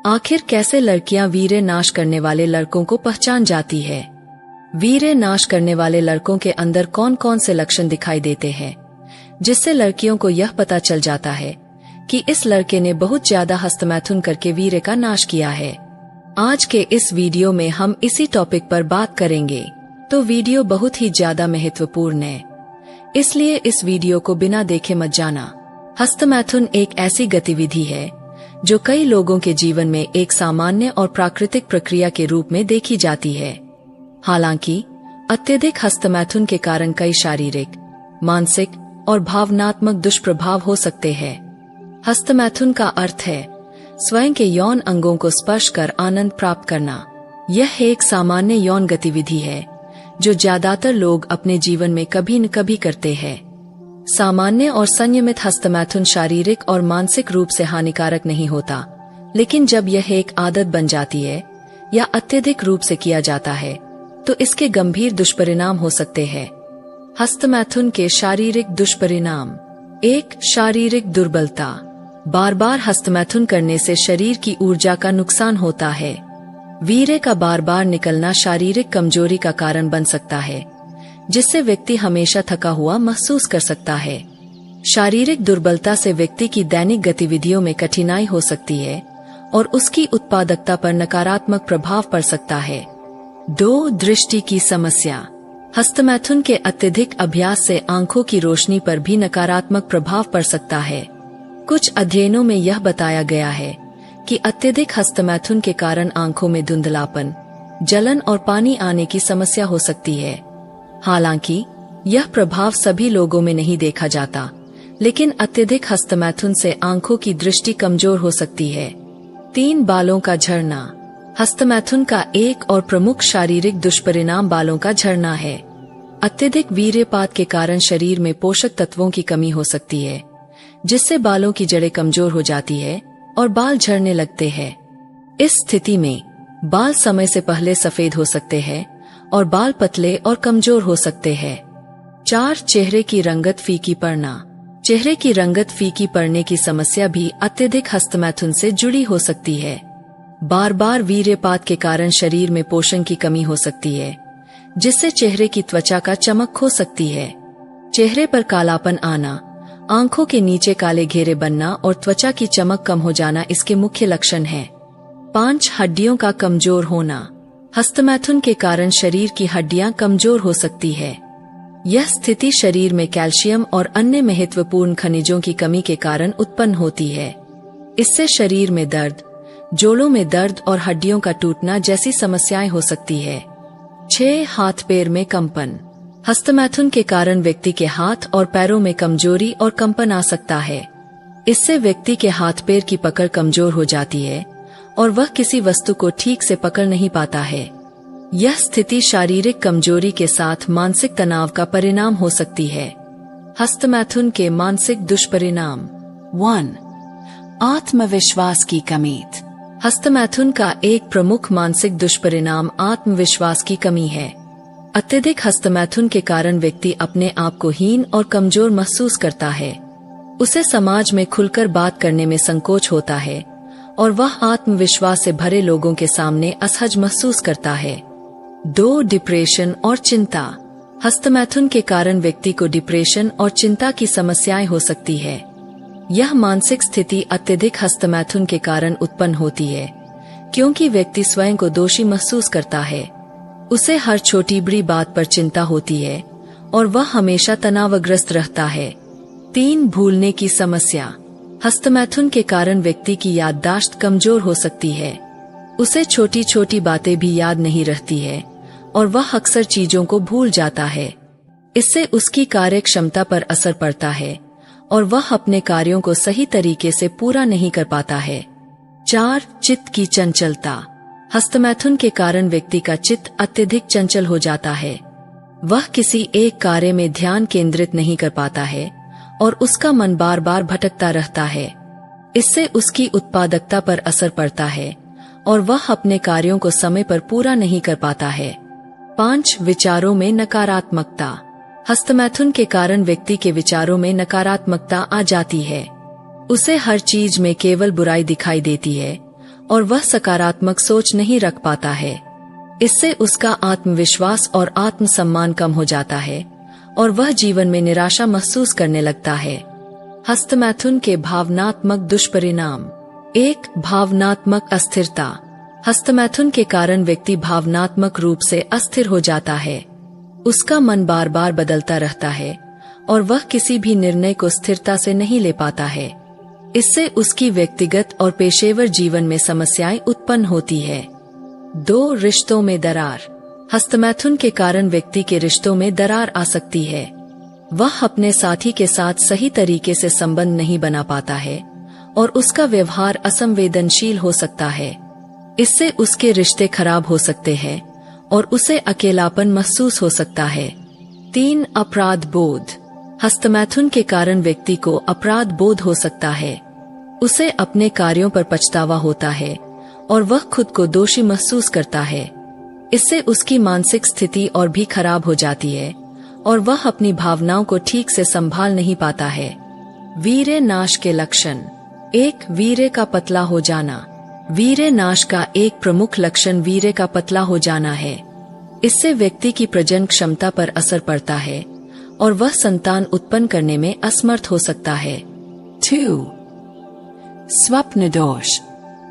आखिर कैसे लड़कियां वीर्य नाश करने वाले लड़कों को पहचान जाती है? वीर्य नाश करने वाले लड़कों के अंदर कौन कौन से लक्षण दिखाई देते हैं जिससे लड़कियों को यह पता चल जाता है कि इस लड़के ने बहुत ज्यादा हस्तमैथुन करके वीर्य का नाश किया है? आज के इस वीडियो में हम इसी टॉपिक पर बात करेंगे, तो वीडियो बहुत ही ज्यादा महत्वपूर्ण है, इसलिए इस वीडियो को बिना देखे मत जाना। हस्तमैथुन एक ऐसी गतिविधि है जो कई लोगों के जीवन में एक सामान्य और प्राकृतिक प्रक्रिया के रूप में देखी जाती है। हालांकि अत्यधिक हस्तमैथुन के कारण कई शारीरिक, मानसिक और भावनात्मक दुष्प्रभाव हो सकते हैं। हस्तमैथुन का अर्थ है स्वयं के यौन अंगों को स्पर्श कर आनंद प्राप्त करना। यह एक सामान्य यौन गतिविधि है जो ज्यादातर लोग अपने जीवन में कभी न कभी करते हैं। सामान्य और संयमित हस्तमैथुन शारीरिक और मानसिक रूप से हानिकारक नहीं होता, लेकिन जब यह एक आदत बन जाती है या अत्यधिक रूप से किया जाता है तो इसके गंभीर दुष्परिणाम हो सकते हैं। हस्तमैथुन के शारीरिक दुष्परिणाम। 1. शारीरिक दुर्बलता। बार बार हस्तमैथुन करने से शरीर की ऊर्जा का नुकसान होता है। वीर्य का बार बार निकलना शारीरिक कमजोरी का कारण बन सकता है, जिससे व्यक्ति हमेशा थका हुआ महसूस कर सकता है। शारीरिक दुर्बलता से व्यक्ति की दैनिक गतिविधियों में कठिनाई हो सकती है और उसकी उत्पादकता पर नकारात्मक प्रभाव पड़ सकता है। 2. दृष्टि की समस्या। हस्तमैथुन के अत्यधिक अभ्यास से आंखों की रोशनी पर भी नकारात्मक प्रभाव पड़ सकता है। कुछ अध्ययनों में यह बताया गया है कि अत्यधिक हस्तमैथुन के कारण आंखों में धुंधलापन, जलन और पानी आने की समस्या हो सकती है। हालांकि यह प्रभाव सभी लोगों में नहीं देखा जाता, लेकिन अत्यधिक हस्तमैथुन से आंखों की दृष्टि कमजोर हो सकती है। 3. बालों का झड़ना। हस्तमैथुन का एक और प्रमुख शारीरिक दुष्परिणाम बालों का झड़ना है। अत्यधिक वीर्यपात के कारण शरीर में पोषक तत्वों की कमी हो सकती है, जिससे बालों की जड़ें कमजोर हो जाती है और बाल झड़ने लगते हैं। इस स्थिति में बाल समय से पहले सफेद हो सकते हैं और बाल पतले और कमजोर हो सकते हैं। 4. चेहरे की रंगत फीकी पड़ना। चेहरे की रंगत फीकी पड़ने की समस्या भी अत्यधिक हस्तमैथुन से जुड़ी हो सकती है। बार बार वीर्यपात के कारण शरीर में पोषण की कमी हो सकती है, जिससे चेहरे की त्वचा का चमक खो सकती है। चेहरे पर कालापन आना, आंखों के नीचे काले घेरे बनना और त्वचा की चमक कम हो जाना इसके मुख्य लक्षण हैं। 5. हड्डियों का कमजोर होना। हस्तमैथुन के कारण शरीर की हड्डियां कमजोर हो सकती है। यह स्थिति शरीर में कैल्शियम और अन्य महत्वपूर्ण खनिजों की कमी के कारण उत्पन्न होती है। इससे शरीर में दर्द, जोड़ों में दर्द और हड्डियों का टूटना जैसी समस्याएं हो सकती है। 6. हाथ पैर में कंपन। हस्तमैथुन के कारण व्यक्ति के हाथ और पैरों में कमजोरी और कंपन आ सकता है। इससे व्यक्ति के हाथ पैर की पकड़ कमजोर हो जाती है और वह किसी वस्तु को ठीक से पकड़ नहीं पाता है। यह स्थिति शारीरिक कमजोरी के साथ मानसिक तनाव का परिणाम हो सकती है। हस्तमैथुन के मानसिक दुष्परिणाम। 1. आत्मविश्वास की कमी। हस्तमैथुन का एक प्रमुख मानसिक दुष्परिणाम आत्मविश्वास की कमी है। अत्यधिक हस्तमैथुन के कारण व्यक्ति अपने आप को हीन और कमजोर महसूस करता है। उसे समाज में खुलकर बात करने में संकोच होता है और वह आत्मविश्वास से भरे लोगों के सामने असहज महसूस करता है। 2. डिप्रेशन और चिंता। हस्तमैथुन के कारण व्यक्ति को डिप्रेशन और चिंता की समस्याएं हो सकती है। यह मानसिक स्थिति अत्यधिक हस्तमैथुन के कारण उत्पन्न होती है, क्योंकि व्यक्ति स्वयं को दोषी महसूस करता है। उसे हर छोटी बड़ी बात पर चिंता होती है और वह हमेशा तनावग्रस्त रहता है। 3. भूलने की समस्या। हस्तमैथुन के कारण व्यक्ति की याददाश्त कमजोर हो सकती है। उसे छोटी छोटी बातें भी याद नहीं रहती है और वह अक्सर चीजों को भूल जाता है। इससे उसकी कार्य क्षमता पर असर पड़ता है और वह अपने कार्यों को सही तरीके से पूरा नहीं कर पाता है। 4. चित्त की चंचलता। हस्तमैथुन के कारण व्यक्ति का चित्त अत्यधिक चंचल हो जाता है। वह किसी एक कार्य में ध्यान केंद्रित नहीं कर पाता है और उसका मन बार बार भटकता रहता है। इससे उसकी उत्पादकता पर असर पड़ता है और वह अपने कार्यों को समय पर पूरा नहीं कर पाता है। 5. विचारों में नकारात्मकता। हस्तमैथुन के कारण व्यक्ति के विचारों में नकारात्मकता आ जाती है। उसे हर चीज में केवल बुराई दिखाई देती है और वह सकारात्मक सोच नहीं रख पाता है। इससे उसका आत्मविश्वास और आत्मसम्मान कम हो जाता है और वह जीवन में निराशा महसूस करने लगता है। हस्तमैथुन के भावनात्मक दुष्परिणाम। 1. भावनात्मक अस्थिरता। हस्तमैथुन के कारण व्यक्ति भावनात्मक रूप से अस्थिर हो जाता है। उसका मन बार बार बदलता रहता है और वह किसी भी निर्णय को स्थिरता से नहीं ले पाता है। इससे उसकी व्यक्तिगत और पेशेवर जीवन में समस्याएं उत्पन्न होती है। 2. रिश्तों में दरार। हस्तमैथुन के कारण व्यक्ति के रिश्तों में दरार आ सकती है। वह अपने साथी के साथ सही तरीके से संबंध नहीं बना पाता है और उसका व्यवहार असंवेदनशील हो सकता है। इससे उसके रिश्ते खराब हो सकते हैं और उसे अकेलापन महसूस हो सकता है। 3. अपराध बोध। हस्तमैथुन के कारण व्यक्ति को अपराध बोध हो सकता है। उसे अपने कार्यों पर पछतावा होता है और वह खुद को दोषी महसूस करता है। इससे उसकी मानसिक स्थिति और भी खराब हो जाती है और वह अपनी भावनाओं को ठीक से संभाल नहीं पाता है। वीर्य नाश के लक्षण। 1. वीर्य का पतला हो जाना। वीर्य नाश का एक प्रमुख लक्षण वीर्य का पतला हो जाना है। इससे व्यक्ति की प्रजनन क्षमता पर असर पड़ता है और वह संतान उत्पन्न करने में असमर्थ हो सकता है। 2. स्वप्न दोष।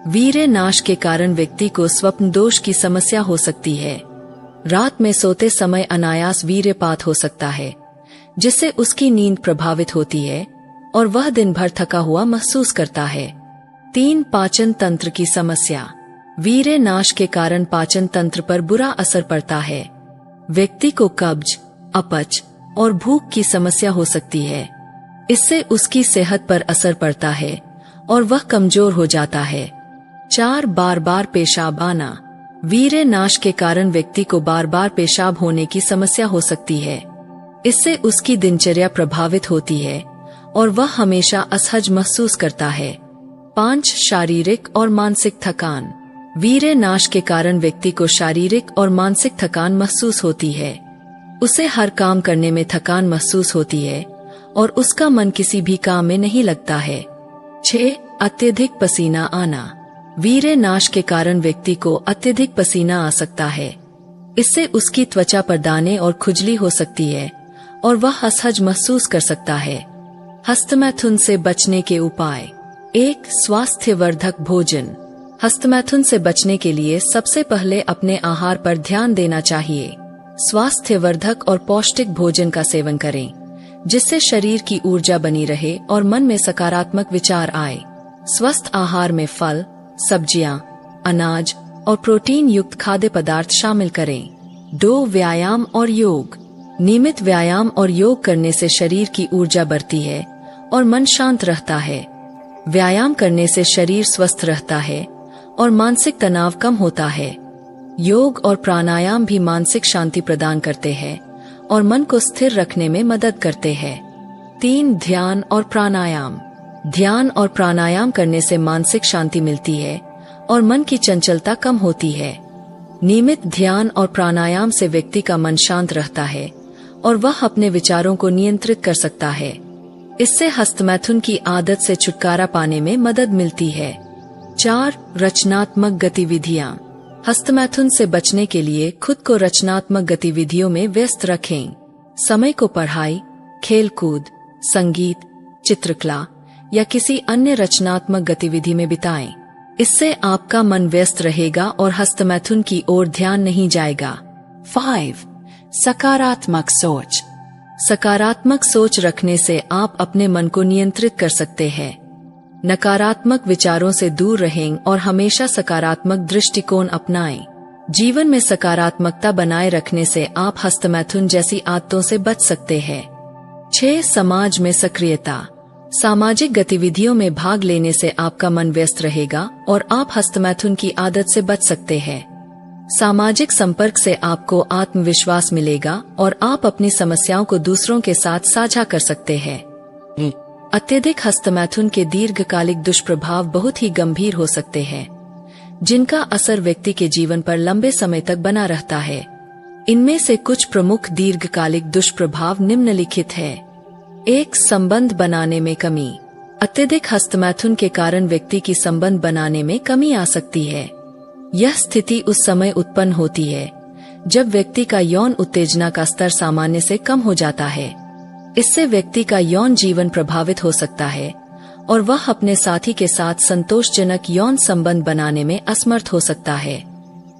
वीर्य नाश के कारण व्यक्ति को स्वप्न दोष की समस्या हो सकती है। रात में सोते समय अनायास वीर्यपात हो सकता है, जिससे उसकी नींद प्रभावित होती है और वह दिन भर थका हुआ महसूस करता है। 3. पाचन तंत्र की समस्या। वीर्य नाश के कारण पाचन तंत्र पर बुरा असर पड़ता है। व्यक्ति को कब्ज, अपच और भूख की समस्या हो सकती है। इससे उसकी सेहत पर असर पड़ता है और वह कमजोर हो जाता है। 4. बार बार पेशाब आना। वीर्य नाश के कारण व्यक्ति को बार बार पेशाब होने की समस्या हो सकती है। इससे उसकी दिनचर्या प्रभावित होती है और वह हमेशा असहज महसूस करता है। 5. शारीरिक और मानसिक थकान। वीर्य नाश के कारण व्यक्ति को शारीरिक और मानसिक थकान महसूस होती है। उसे हर काम करने में थकान महसूस होती है और उसका मन किसी भी काम में नहीं लगता है। 6. अत्यधिक पसीना आना। वीर्य नाश के कारण व्यक्ति को अत्यधिक पसीना आ सकता है। इससे उसकी त्वचा पर दाने और खुजली हो सकती है और वह असहज महसूस कर सकता है। हस्तमैथुन से बचने के उपाय। 1. स्वास्थ्यवर्धक भोजन। हस्तमैथुन से बचने के लिए सबसे पहले अपने आहार पर ध्यान देना चाहिए। स्वास्थ्यवर्धक और पौष्टिक भोजन का सेवन करें, जिससे शरीर की ऊर्जा बनी रहे और मन में सकारात्मक विचार आए। स्वस्थ आहार में फल, सब्जियां, अनाज और प्रोटीन युक्त खाद्य पदार्थ शामिल करें। 2. व्यायाम और योग। नियमित व्यायाम और योग करने से शरीर की ऊर्जा बढ़ती है और मन शांत रहता है। व्यायाम करने से शरीर स्वस्थ रहता है और मानसिक तनाव कम होता है। योग और प्राणायाम भी मानसिक शांति प्रदान करते हैं और मन को स्थिर रखने में मदद करते हैं। 3. ध्यान और प्राणायाम। ध्यान और प्राणायाम करने से मानसिक शांति मिलती है और मन की चंचलता कम होती है। नियमित ध्यान और प्राणायाम से व्यक्ति का मन शांत रहता है और वह अपने विचारों को नियंत्रित कर सकता है। इससे हस्तमैथुन की आदत से छुटकारा पाने में मदद मिलती है। 4. रचनात्मक गतिविधियां। हस्तमैथुन से बचने के लिए खुद को रचनात्मक गतिविधियों में व्यस्त रखें। समय को पढ़ाई, खेलकूद, संगीत, चित्रकला या किसी अन्य रचनात्मक गतिविधि में बिताएं। इससे आपका मन व्यस्त रहेगा और हस्तमैथुन की ओर ध्यान नहीं जाएगा। 5. सकारात्मक सोच। सकारात्मक सोच रखने से आप अपने मन को नियंत्रित कर सकते हैं। नकारात्मक विचारों से दूर रहें और हमेशा सकारात्मक दृष्टिकोण अपनाएं। जीवन में सकारात्मकता बनाए रखने से आप हस्तमैथुन जैसी आदतों से बच सकते हैं। 6. समाज में सक्रियता। सामाजिक गतिविधियों में भाग लेने से आपका मन व्यस्त रहेगा और आप हस्तमैथुन की आदत से बच सकते हैं। सामाजिक संपर्क से आपको आत्मविश्वास मिलेगा और आप अपनी समस्याओं को दूसरों के साथ साझा कर सकते हैं। अत्यधिक हस्तमैथुन के दीर्घकालिक दुष्प्रभाव बहुत ही गंभीर हो सकते हैं, जिनका असर व्यक्ति के जीवन पर लंबे समय तक बना रहता है। इनमें से कुछ प्रमुख दीर्घकालिक दुष्प्रभाव निम्नलिखित है। 1. संबंध बनाने में कमी। अत्यधिक हस्तमैथुन के कारण व्यक्ति की संबंध बनाने में कमी आ सकती है। यह स्थिति उस समय उत्पन्न होती है जब व्यक्ति का यौन उत्तेजना का स्तर सामान्य से कम हो जाता है। इससे व्यक्ति का यौन जीवन प्रभावित हो सकता है और वह अपने साथी के साथ संतोषजनक यौन संबंध बनाने में असमर्थ हो सकता है।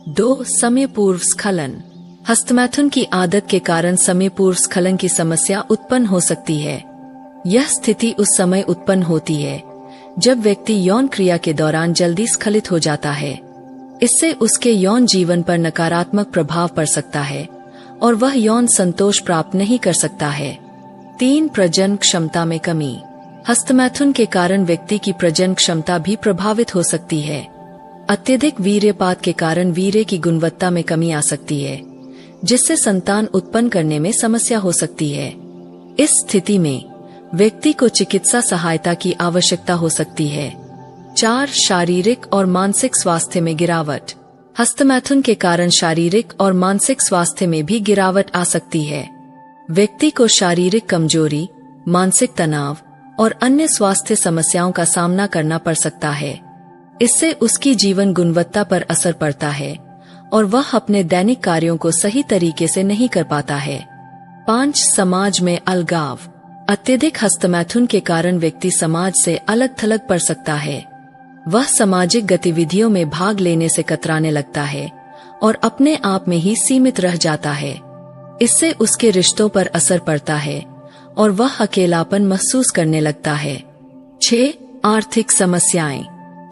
2. समय पूर्व स्खलन। हस्तमैथुन की आदत के कारण समय पूर्व स्खलन की समस्या उत्पन्न हो सकती है। यह स्थिति उस समय उत्पन्न होती है जब व्यक्ति यौन क्रिया के दौरान जल्दी स्खलित हो जाता है। इससे उसके यौन जीवन पर नकारात्मक प्रभाव पड़ सकता है और वह यौन संतोष प्राप्त नहीं कर सकता है। 3. प्रजनन क्षमता में कमी। हस्तमैथुन के कारण व्यक्ति की प्रजनन क्षमता भी प्रभावित हो सकती है। अत्यधिक वीर्यपात के कारण वीर्य की गुणवत्ता में कमी आ सकती है, जिससे संतान उत्पन्न करने में समस्या हो सकती है। इस स्थिति में व्यक्ति को चिकित्सा सहायता की आवश्यकता हो सकती है। 4. शारीरिक और मानसिक स्वास्थ्य में गिरावट। हस्तमैथुन के कारण शारीरिक और मानसिक स्वास्थ्य में भी गिरावट आ सकती है। व्यक्ति को शारीरिक कमजोरी, मानसिक तनाव और अन्य स्वास्थ्य समस्याओं का सामना करना पड़ सकता है। इससे उसकी जीवन गुणवत्ता पर असर पड़ता है और वह अपने दैनिक कार्यों को सही तरीके से नहीं कर पाता है। 5. समाज में अलगाव। अत्यधिक हस्तमैथुन के कारण व्यक्ति समाज से अलग थलग पड़ सकता है। वह सामाजिक गतिविधियों में भाग लेने से कतराने लगता है और अपने आप में ही सीमित रह जाता है। इससे उसके रिश्तों पर असर पड़ता है और वह अकेलापन महसूस करने लगता है। 6. आर्थिक समस्याएं।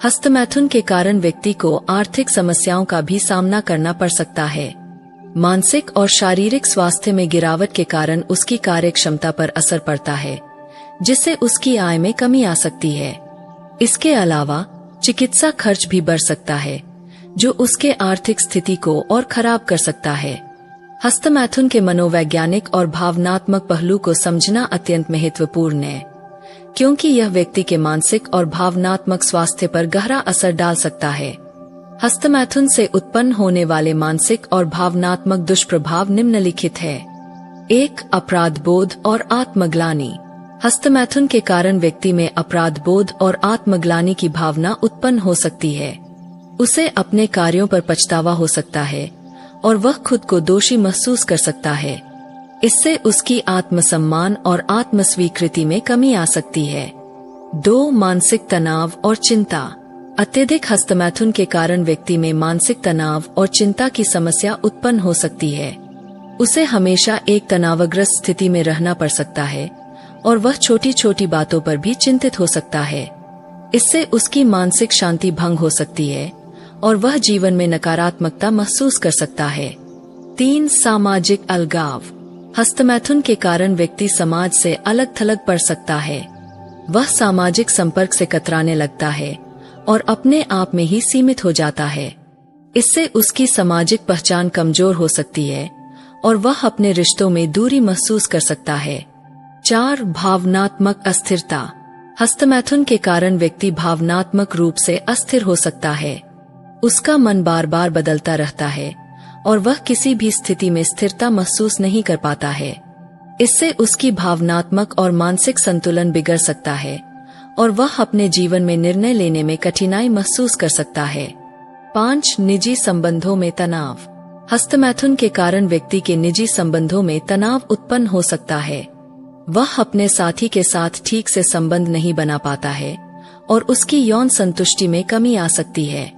हस्तमैथुन के कारण व्यक्ति को आर्थिक समस्याओं का भी सामना करना पड़ सकता है। मानसिक और शारीरिक स्वास्थ्य में गिरावट के कारण उसकी कार्य क्षमता पर असर पड़ता है, जिससे उसकी आय में कमी आ सकती है। इसके अलावा चिकित्सा खर्च भी बढ़ सकता है, जो उसके आर्थिक स्थिति को और खराब कर सकता है। हस्तमैथुन के मनोवैज्ञानिक और भावनात्मक पहलू को समझना अत्यंत महत्वपूर्ण है, क्योंकि यह व्यक्ति के मानसिक और भावनात्मक स्वास्थ्य पर गहरा असर डाल सकता है। हस्तमैथुन से उत्पन्न होने वाले मानसिक और भावनात्मक दुष्प्रभाव निम्नलिखित है। 1. अपराध बोध और आत्मग्लानि। हस्तमैथुन के कारण व्यक्ति में अपराध बोध और आत्मग्लानि की भावना उत्पन्न हो सकती है। उसे अपने कार्यों पर पछतावा हो सकता है और वह खुद को दोषी महसूस कर सकता है। इससे उसकी आत्मसम्मान और आत्मस्वीकृति में कमी आ सकती है। 2. मानसिक तनाव और चिंता। अत्यधिक हस्तमैथुन के कारण व्यक्ति में मानसिक तनाव और चिंता की समस्या उत्पन्न हो सकती है। उसे हमेशा एक तनावग्रस्त स्थिति में रहना पड़ सकता है और वह छोटी छोटी बातों पर भी चिंतित हो सकता है। इससे उसकी मानसिक शांति भंग हो सकती है और वह जीवन में नकारात्मकता महसूस कर सकता है। 3. सामाजिक अलगाव। हस्तमैथुन के कारण व्यक्ति समाज से अलग थलग पड़ सकता है। वह सामाजिक संपर्क से कतराने लगता है और अपने आप में ही सीमित हो जाता है। इससे उसकी सामाजिक पहचान कमजोर हो सकती है और वह अपने रिश्तों में दूरी महसूस कर सकता है। 4. भावनात्मक अस्थिरता। हस्तमैथुन के कारण व्यक्ति भावनात्मक रूप से अस्थिर हो सकता है। उसका मन बार बार बदलता रहता है और वह किसी भी स्थिति में स्थिरता महसूस नहीं कर पाता है। इससे उसकी भावनात्मक और मानसिक संतुलन बिगड़ सकता है और वह अपने जीवन में निर्णय लेने में कठिनाई महसूस कर सकता है। 5. निजी संबंधों में तनाव। हस्तमैथुन के कारण व्यक्ति के निजी संबंधों में तनाव उत्पन्न हो सकता है। वह अपने साथी के साथ ठीक से संबंध नहीं बना पाता है और उसकी यौन संतुष्टि में कमी आ सकती है।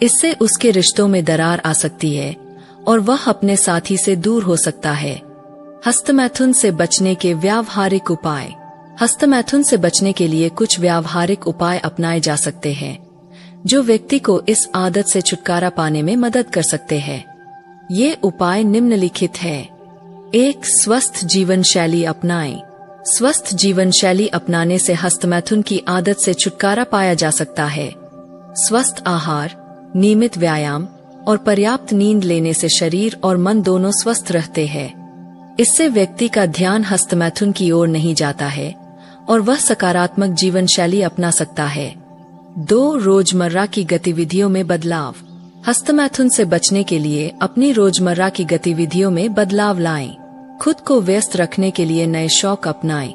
इससे उसके रिश्तों में दरार आ सकती है और वह अपने साथी से दूर हो सकता है। हस्तमैथुन से बचने के व्यावहारिक उपाय। हस्तमैथुन से बचने के लिए कुछ व्यावहारिक उपाय अपनाए जा सकते हैं, जो व्यक्ति को इस आदत से छुटकारा पाने में मदद कर सकते हैं। ये उपाय निम्नलिखित है। 1. स्वस्थ जीवन शैली अपनाएं। स्वस्थ जीवन शैली अपनाने से हस्तमैथुन की आदत से छुटकारा पाया जा सकता है। स्वस्थ आहार, नियमित व्यायाम और पर्याप्त नींद लेने से शरीर और मन दोनों स्वस्थ रहते हैं। इससे व्यक्ति का ध्यान हस्तमैथुन की ओर नहीं जाता है और वह सकारात्मक जीवन शैली अपना सकता है। 2. रोजमर्रा की गतिविधियों में बदलाव। हस्तमैथुन से बचने के लिए अपनी रोजमर्रा की गतिविधियों में बदलाव लाएं। खुद को व्यस्त रखने के लिए नए शौक अपनाएं,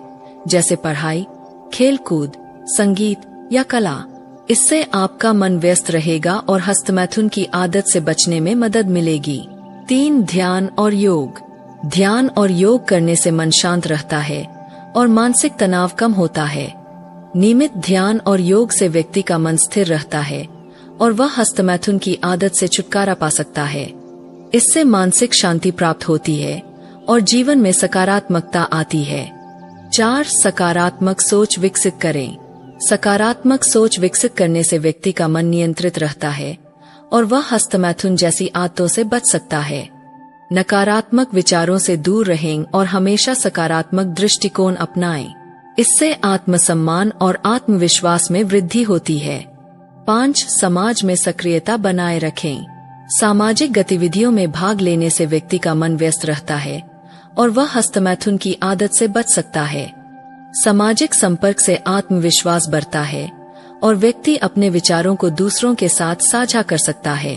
जैसे पढ़ाई, खेल कूद संगीत या कला। इससे आपका मन व्यस्त रहेगा और हस्तमैथुन की आदत से बचने में मदद मिलेगी। 3. ध्यान और योग। ध्यान और योग करने से मन शांत रहता है और मानसिक तनाव कम होता है। नियमित ध्यान और योग से व्यक्ति का मन स्थिर रहता है और वह हस्तमैथुन की आदत से छुटकारा पा सकता है। इससे मानसिक शांति प्राप्त होती है और जीवन में सकारात्मकता आती है। 4. सकारात्मक सोच विकसित करें। सकारात्मक सोच विकसित करने से व्यक्ति का मन नियंत्रित रहता है और वह हस्तमैथुन जैसी आदतों से बच सकता है। नकारात्मक विचारों से दूर रहें और हमेशा सकारात्मक दृष्टिकोण अपनाएं। इससे आत्मसम्मान और आत्मविश्वास में वृद्धि होती है। 5. समाज में सक्रियता बनाए रखें। सामाजिक गतिविधियों में भाग लेने से व्यक्ति का मन व्यस्त रहता है और वह हस्तमैथुन की आदत से बच सकता है। सामाजिक संपर्क से आत्मविश्वास बढ़ता है और व्यक्ति अपने विचारों को दूसरों के साथ साझा कर सकता है।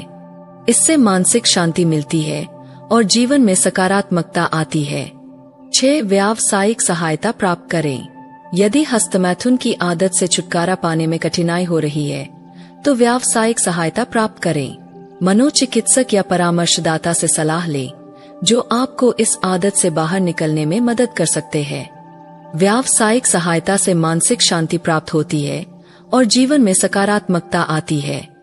इससे मानसिक शांति मिलती है और जीवन में सकारात्मकता आती है। 6. व्यावसायिक सहायता प्राप्त करें। यदि हस्तमैथुन की आदत से छुटकारा पाने में कठिनाई हो रही है तो व्यावसायिक सहायता प्राप्त करें। मनोचिकित्सक या परामर्शदाता से सलाह लें, जो आपको इस आदत से बाहर निकलने में मदद कर सकते हैं। व्यावसायिक सहायता से मानसिक शांति प्राप्त होती है और जीवन में सकारात्मकता आती है।